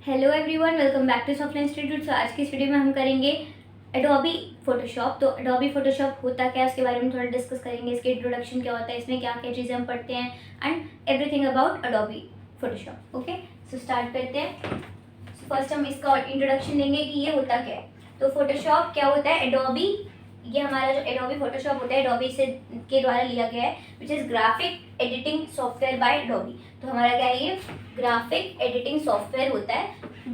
Hello everyone, welcome back to software institute. तो आज की इस वीडियो में हम करेंगे एडोबी फोटोशॉप। तो एडोबी फोटोशॉप होता क्या है उसके बारे में थोड़ा डिस्कस करेंगे। इसके इंट्रोडक्शन क्या होता है, इसमें क्या क्या चीज़ें हम पढ़ते हैं and everything about Adobe Photoshop. Okay, so start करते हैं। फर्स्ट हम इसका इंट्रोडक्शन देंगे कि ये होता क्या है। तो फोटोशॉप क्या होता है, एडोबी, ये हमारा जो एडोबी फोटोशॉप होता है एडोबी से के द्वारा लिया गया है, which is graphic editing software by Adobe. तो हमारा क्या है, ये ग्राफिक एडिटिंग सॉफ्टवेयर होता है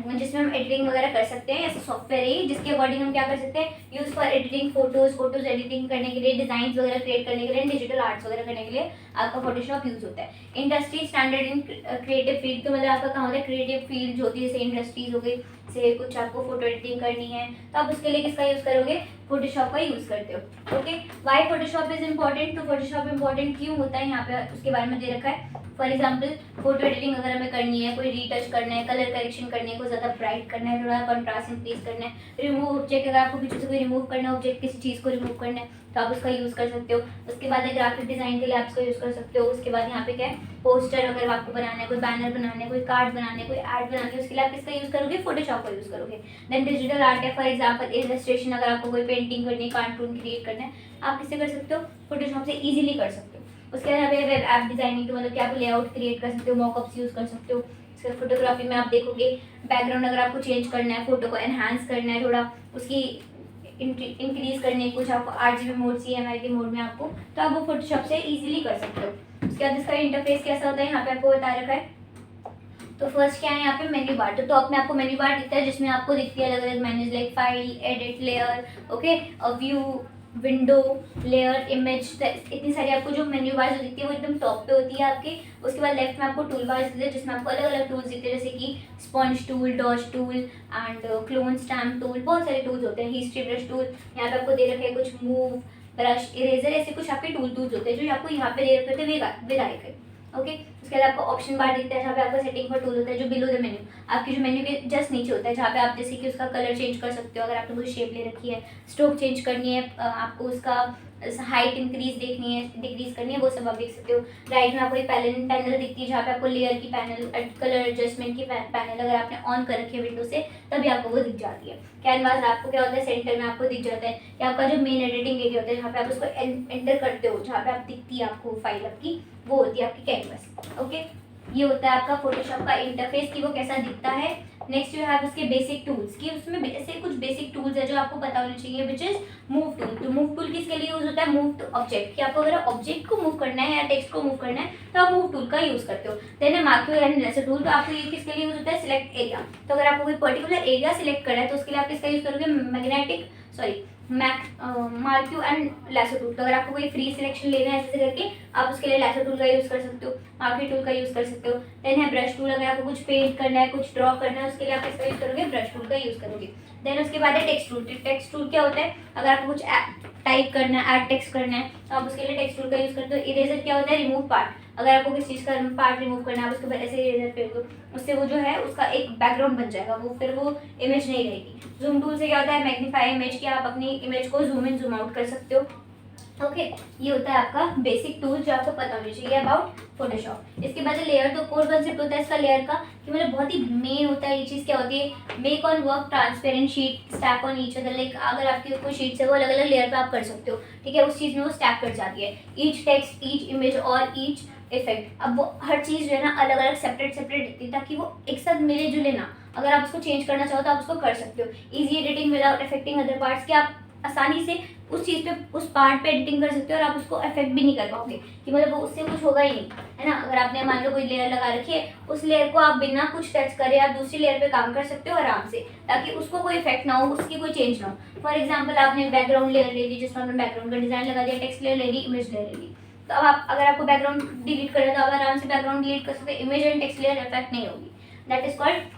जिसमें हम एडिटिंग वगैरह कर सकते हैं। ऐसा सॉफ्टवेयर है जिसके अकॉर्डिंग हम क्या कर सकते हैं, use for editing photos editing करने के लिए, डिजाइन वगैरह क्रिएट करने के लिए, डिजिटल आर्ट्स वगैरह करने के लिए आपका फोटोशॉप यूज होता है। Industry standard in creative field, तो मतलब आपका कहाँ होता है, क्रिएटिव फील्ड जो होती है, जैसे इंडस्ट्रीज हो गई, से कुछ आपको फोटो एडिटिंग करनी है तो आप उसके लिए किसका यूज़ करोगे, फोटोशॉप का यूज़ करते हो। Okay, why Photoshop is important. तो फोटोशॉप इंपॉर्टेंट क्यों होता है, यहाँ पे उसके बारे में दे रखा है। फॉर एग्जाम्पल, फोटो एडिटिंग अगर हमें करनी है, कोई रीटच करना है, कलर करेक्शन करने को ज़्यादा ब्राइट करना है, थोड़ा कंट्रास्ट इंक्रीज करना है, रिमूव ऑब्जेक्ट, अगर आपको पीछे से कोई रिमूव करना है ऑब्जेक्ट, किसी चीज़ को रिमूव करना है तो आप उसका यूज़ कर सकते हो। उसके बाद ग्राफिक डिज़ाइन के लिए आप उसका यूज़ कर सकते हो। उसके बाद यहाँ पे क्या है, पोस्टर अगर आपको बनाना है, कोई बैनर बनाना है, कोई कार्ड बनाना है, कोई ऐड बनाना है, उसके लिए आप किसका यूज़ करोगे, फोटोशॉप का यूज़ करोगे। देन डिजिटल आर्ट है, फॉर एग्जाम्पल इलस्ट्रेशन, अगर आपको कोई पेंटिंग करनी है, कार्टून क्रिएट करना है, आप किससे कर सकते हो, फोटोशॉप से ईजिली कर सकते हो। उसके बाद वेब ऐप डिजाइनिंग, तो मतलब कि आप लेआउट क्रिएट कर सकते हो, मॉकअप्स यूज़ कर सकते हो। इसके फोटोग्राफी में आप देखोगे बैकग्राउंड अगर आपको चेंज करना है, फोटो को एनहांस करना है, थोड़ा उसकी इंक्रीज करने कुछ आपको RGB मोड, CMYK मोड में आपको, तो आप वो फोटोशॉप से इजीली कर सकते हो। उसके बाद इसका इंटरफेस कैसा होता है, यहाँ पे आपको बता रखा है। तो फर्स्ट क्या है, यहाँ पे मेन्यू बार। तो टॉप में आपको मेन्यू बार दिखता है जिसमें आपको दिखती है अलग अलग menus, like file, edit, layer, okay, view, window, layer, image, इतनी सारी आपको जो मेन्यू बार जो दिखती है वो एकदम टॉप पे होती है आपके। उसके बाद लेफ्ट में आपको टूल बार दिखते हैं जिसमें आपको अलग अलग टूल्स दिखते हैं, जैसे कि sponge tool, dodge tool and clone stamp tool, बहुत सारे टूल्स होते हैं, हिस्ट्री ब्रश टूल, यहाँ पे आपको दे रखे हैं कुछ मूव, ब्रश, इरेजर, ऐसे कुछ आपके टूल्स होते हैं जो आपको यहाँ पे दे रखे थे विद आइकन। ओके, उसके बाद आपको ऑप्शन बार दिखता है जहाँ पे आपका सेटिंग फॉर टूल होता है, जो बिलो द मेन्यू, आपकी जो मेन्यू के जस्ट नीचे होता है, जहाँ पे आप जैसे कि उसका कलर चेंज कर सकते हो, अगर आपने कोई शेप ले रखी है, स्ट्रोक चेंज करनी है, आपको उसका हाइट इंक्रीज देखनी है, डिक्रीज करनी है, वो सब आप देख सकते हो। राइट में आपको एक पैनल दिखती है जहाँ पे आपको लेयर की पैनल, कलर एडजस्टमेंट की पैनल अगर आपने ऑन कर रखी है विंडो से तभी आपको वो दिख जाती है। कैनवास आपको क्या होता है, सेंटर में आपको दिख जाता है, कि आपका जो मेन एडिटिंग एरिया होता है जहाँ पे आप उसको एंटर करते हो, जहाँ पे आप दिखती है आपको फाइल आपकी, वो होती है आपकी कैनवास। ओके, ये होता है आपका फोटोशॉप का इंटरफेस कि वो कैसा दिखता है। नेक्स्ट यू हैव उसके बेसिक टूल्स, कि उसमें ऐसे कुछ बेसिक टूल्स है जो आपको पता होने चाहिए, विच इज मूव टूल। तो मूव टूल किसके लिए यूज होता है, मूव टू ऑब्जेक्ट, कि आपको अगर ऑब्जेक्ट को मूव करना है या टेक्स्ट को मूव करना है तो आप मूव टूल का यूज करते हो। देन है मार्क्यू एंड लेसर टूल, तो आपको ये किसके लिए यूज होता है, सिलेक्ट एरिया। तो अगर आपको कोई पर्टिकुलर एरिया सिलेक्ट करना है तो उसके लिए आप किसका यूज करोगे, magnetic sorry marquee and lasso tool. तो अगर आपको कोई फ्री सिलेक्शन लेना है ऐसे करके आप उसके लिए लैसो टूल का यूज़ कर सकते हो, मार्क्यू टूल का यूज़ कर सकते हो। देन है ब्रश टूल, अगर आपको कुछ पेंट करना है, कुछ ड्रॉ करना है, उसके लिए आप इसका यूज़ करोगे, ब्रश टूल का यूज़ करोगे। देन उसके बाद है टेक्स्ट टूल। टेक्स्ट टूल क्या होता है, अगर आपको कुछ टाइप करना है, ऐड टेक्स्ट करना है तो आप उसके लिए टेक्स्ट टूल का यूज़ करते हो। इरेजर क्या होता है, रिमूव पार्ट, अगर आपको किसी चीज़ का पार्ट रिमूव करना है आप उसके बाद ऐसे इरेजर फेर दो, उससे वो जो है उसका एक बैकग्राउंड बन जाएगा, वो फिर वो इमेज नहीं रहेगी। जूम टूल से क्या होता है, मैग्नीफाई इमेज, की आप अपनी इमेज को जूम इन जूम आउट कर सकते हो। ओके, ये होता है आपका बेसिक टूल जो आपको पता होना चाहिए अबाउट फोटोशॉप। इसके बाद लेयर, तो कोर कंसेप्ट होता है इसका लेयर का, कि मतलब बहुत ही मेन होता है ये चीज़। क्या होती है, make on work transparent sheet stack on each other, like अगर आपकी कोई शीट्स है वो अलग अलग लेयर पे आप कर सकते हो, ठीक है, उस चीज़ में वो स्टैक कर जाती है। ईच टेक्स्ट, ईच इमेज और ईच इफेक्ट, अब वो हर चीज़ जो है ना अलग अलग सेपरेट दिखती है, ताकि वो एक साथ मिले जुले ना, अगर आप उसको चेंज करना चाहो तो आप उसको कर सकते हो। Easy editing without affecting other parts, कि आप आसानी से उस चीज़ पे, उस पार्ट पे एडिटिंग कर सकते हो और आप उसको अफेक्ट भी नहीं कर पाओगे, कि मतलब वो उससे कुछ होगा ही नहीं, है ना। अगर आपने मान लो कोई लेयर लगा रखी है, उस लेयर को आप बिना कुछ टच करे आप दूसरी लेयर पे काम कर सकते हो आराम से, ताकि उसको कोई इफेक्ट ना हो, उसकी कोई चेंज ना हो। फॉर एग्जाम्पल, आपने बैकग्राउंड लेयर ले ली जिसमें आपने बैकग्राउंड का डिजाइन लगा दिया, टेक्स्ट लेयर ले ली, इमेज लेयर ले ली, तो अब आप अगर आपको बैकग्राउंड डिलीट करना है तो आप आराम से बैकग्राउंड डिलीट कर सकते हैं, image and text layer effect नहीं होगी। That is called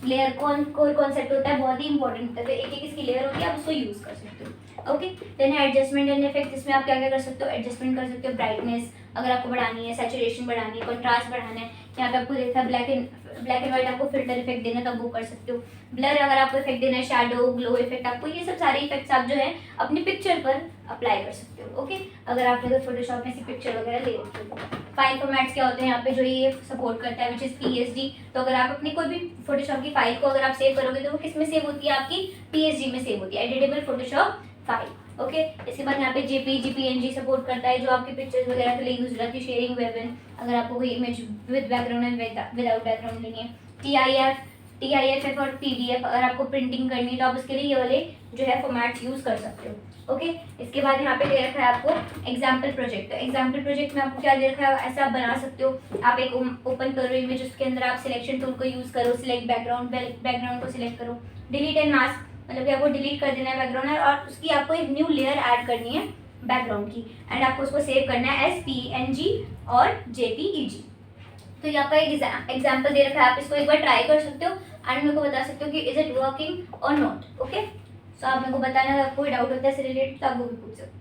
layer. कोई कॉन्सेप्ट होता है बहुत ही इंपॉर्टेंट होता है, तो एक एक इसकी लेयर होती है, आप उसको यूज कर सकते हो। ओके, देन है एडजस्टमेंट एंड इफेक्ट। इसमें आप क्या क्या कर सकते हो, एडजस्टमेंट कर सकते हो, ब्राइटनेस अगर आपको बढ़ानी है, सैचुरेशन बढ़ानी है, कंट्रास्ट बढ़ाना है। यहाँ पे आपको देखा है ब्लैक एंड व्हाइट आपको फिल्टर इफेक्ट देना है तो आप वो कर सकते हो। ब्लर अगर आपको इफेक्ट देना है, शैडो, ग्लो इफेक्ट, आपको ये सब सारे इफेक्ट्स आप जो है अपनी पिक्चर पर अप्लाई कर सकते हो। ओके, अगर आपने फोटोशॉप में से पिक्चर वगैरह ले रखी हो। फाइल फॉर्मेट्स क्या होते हैं यहाँ पे जो ये सपोर्ट करता है, विच इज़ पीएसडी। तो अगर आप अपनी कोई भी फोटोशॉप की फाइल को अगर आप सेव करोगे तो वो किस में सेव होती है, आपकी पीएसडी में सेव होती है, एडिटेबल फोटोशॉप फाइल। ओके, इसके बाद यहाँ पे जेपीजी पीएनजी सपोर्ट करता है जो आपकी पिक्चर्स वगैरह के लिए यूज होती है, शेयरिंग वेबन, अगर आपको कोई image with background and without background लेनी है। टीआईएफ और पीडीएफ अगर आपको प्रिंटिंग करनी है तो आप उसके लिए ये वाले जो है फॉर्मेट्स यूज कर सकते हो। ओके, इसके बाद यहाँ पे दे रखा है आपको एग्जाम्पल प्रोजेक्ट। तो एग्जाम्पल प्रोजेक्ट में आपको क्या दे रखा है, ऐसा आप बना सकते हो। आप एक ओपन करो इमेज, उसके अंदर आप सिलेक्शन टूल को यूज करो, सिलेक्ट बैकग्राउंड को सिलेक्ट करो, डिलीट एंड मास्क, मतलब कि आपको डिलीट कर देना है बैकग्राउंड और उसकी आपको एक न्यू लेयर ऐड करनी है बैकग्राउंड की, एंड आपको उसको सेव करना है एस PNG और JPEG। तो यहाँ पर एक एग्जाम्पल दे रखा है, आप इसको एक बार ट्राई कर सकते हो एंड मेरे को बता सकते हो कि इज इट वर्किंग और नॉट। ओके, सो आप मेरे को बताना अगर कोई डाउट होता है इससे रिलेटेड तो आप वो भी पूछ सकते हो।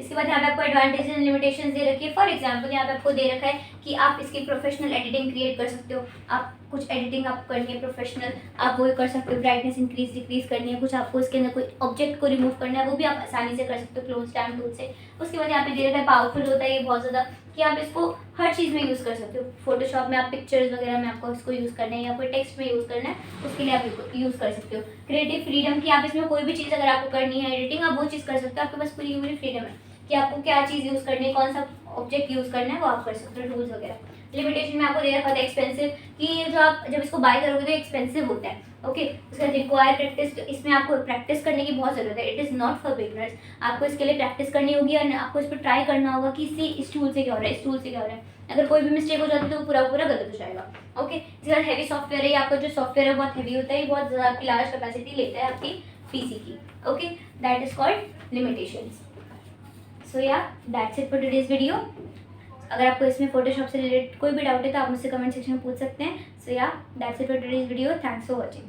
इसके बाद यहाँ पे आपको एडवांटेज एंड लिमिटेशंस दे रखी है। फॉर एग्जांपल यहाँ पे आपको दे रखा है कि आप इसकी प्रोफेशनल एडिटिंग क्रिएट कर सकते हो। आप कुछ एडिटिंग आपको करनी है प्रोफेशनल, आप वो कर सकते हो। ब्राइटनेस इंक्रीज डिक्रीज करनी है, कुछ आपको इसके अंदर कोई ऑब्जेक्ट को रिमूव करना है, वो भी आप आसानी से कर सकते हो क्लोज स्टैम्प टूल से। उसके बाद यहाँ पे दे रखा है पावरफुल होता है ये बहुत ज़्यादा, कि आप इसको हर चीज़ में यूज़ कर सकते हो। फोटोशॉप में आप पिक्चर्स वगैरह में आपको इसको यूज़ करना है या कोई टेक्स्ट में यूज़ करना है, उसके लिए आप यूज़ कर सकते हो। क्रिएटिव फ्रीडम की आप इसमें कोई भी चीज़ अगर आपको करनी है एडिटिंग, आप वो चीज़ कर सकते हो। आपके पास पूरी पूरी फ्रीडम है कि आपको क्या चीज़ यूज़ करनी है, कौन सा ऑब्जेक्ट यूज़ करना है, वो आप कर सकते हो, टूल्स वगैरह। लिमिटेशन में आपको दे रखा था एक्सपेंसिव, कि ये जो आप जब इसको बाय करोगे तो एक्सपेंसिव होता है। ओके, उसका रिक्वायर प्रैक्टिस, तो इसमें आपको प्रैक्टिस करने की बहुत ज़रूरत है। It is not for beginners, आपको इसके लिए प्रैक्टिस करनी होगी और आपको इस पर ट्राई करना होगा कि इस टूल से क्या हो रहा है, इस टूल से क्या हो रहा है। अगर कोई भी मिस्टेक हो जाती है तो वो पूरा पूरा गलत हो जाएगा। ओके, इसके बाद हैवी सॉफ्टवेयर है, आपका जो सॉफ्टवेयर है बहुत हैवी होता है, बहुत ज़्यादा आपकी लार्ज कैपेसिटी लेता है आपकी पीसी की। Okay, that is called limitations. So या that's it for today's video. अगर आपको इसमें फोटोशॉप से रिलेटेड कोई भी डाउट है तो आप मुझसे कमेंट सेक्शन में पूछ सकते हैं। सो या that's it for today's video. Thanks for watching.